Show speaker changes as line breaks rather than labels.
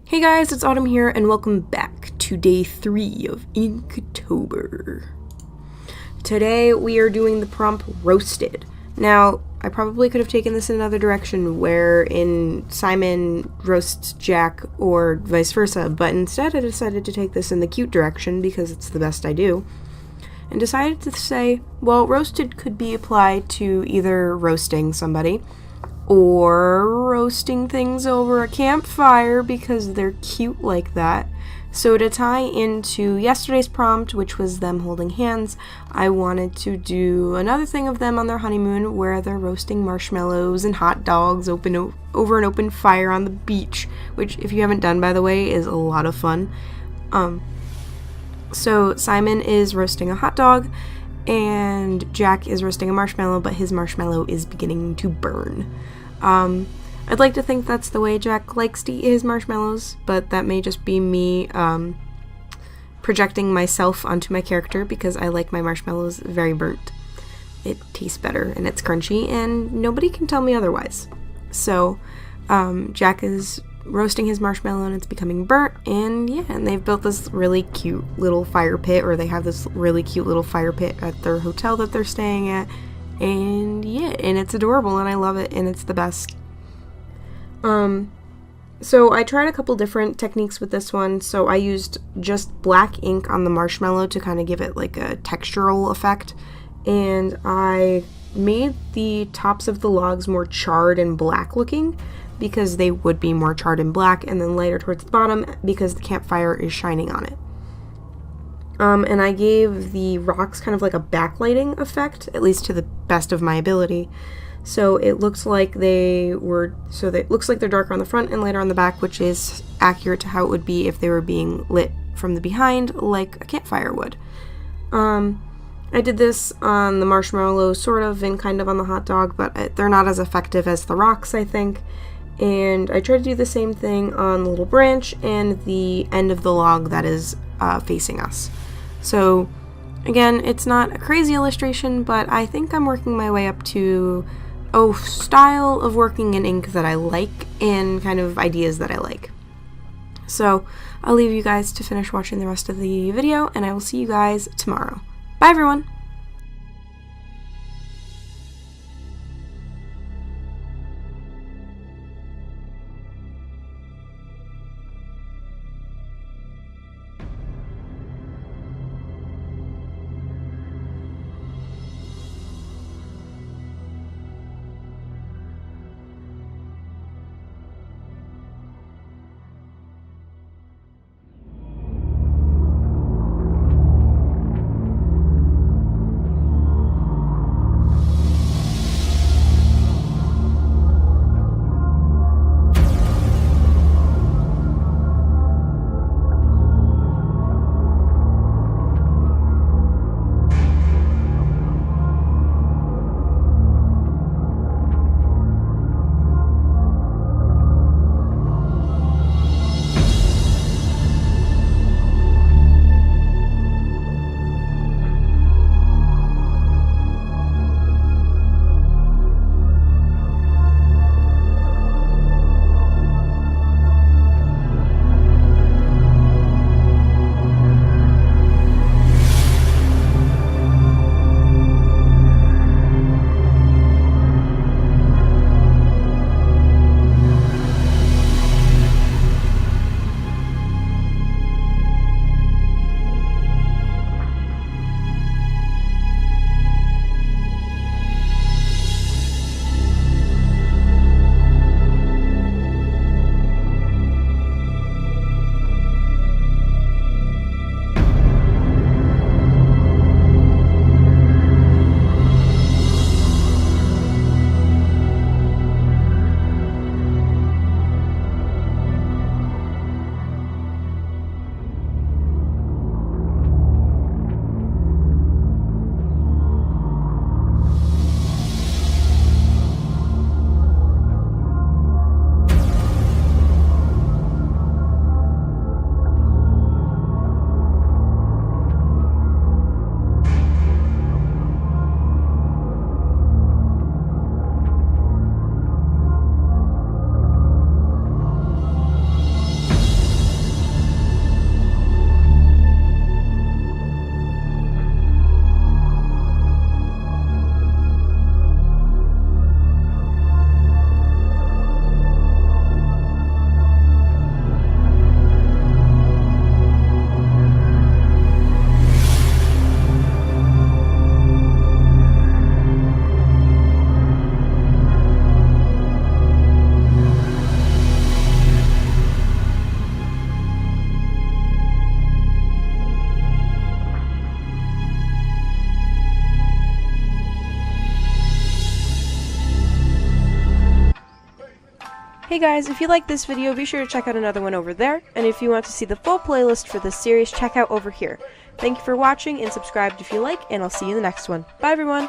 Hey guys, it's Autumn here, and welcome back to day 3 of Inktober. Today we are doing the prompt roasted. Now, I probably could have taken this in another direction, wherein Simon roasts Jack or vice versa, but instead I decided to take this in the cute direction because it's the best I do, and decided to say, well, roasted could be applied to either roasting somebody or roasting things over a campfire because they're cute like that. So to tie into yesterday's prompt, which was them holding hands, I wanted to do another thing of them on their honeymoon where they're roasting marshmallows and hot dogs over an open fire on the beach, which, if you haven't done, by the way, is a lot of fun. So Simon is roasting a hot dog and Jack is roasting a marshmallow, but his marshmallow is beginning to burn. I'd like to think that's the way Jack likes to eat his marshmallows, but that may just be me projecting myself onto my character because I like my marshmallows very burnt. It tastes better and it's crunchy and nobody can tell me otherwise. So Jack is roasting his marshmallow and it's becoming burnt, and they've built this really cute little fire pit, or they have this really cute little fire pit at their hotel that they're staying at, and it's adorable and I love it and it's the best. So I tried a couple different techniques with this one. So I used just black ink on the marshmallow to kind of give it like a textural effect, and I made the tops of the logs more charred and black looking because they would be more charred and black, and then lighter towards the bottom because the campfire is shining on it. And I gave the rocks kind of like a backlighting effect, at least to the best of my ability. So it looks like they're darker on the front and lighter on the back, which is accurate to how it would be if they were being lit from the behind like a campfire would. I did this on the marshmallow sort of and kind of on the hot dog, but they're not as effective as the rocks, I think. And I tried to do the same thing on the little branch and the end of the log that is facing us. So again, it's not a crazy illustration, but I think I'm working my way up to a style of working in ink that I like and kind of ideas that I like. So I'll leave you guys to finish watching the rest of the video, and I will see you guys tomorrow. Bye everyone!
Hey guys, if you like this video, be sure to check out another one over there, and if you want to see the full playlist for this series, check out over here. Thank you for watching, and subscribe if you like, and I'll see you in the next one. Bye everyone!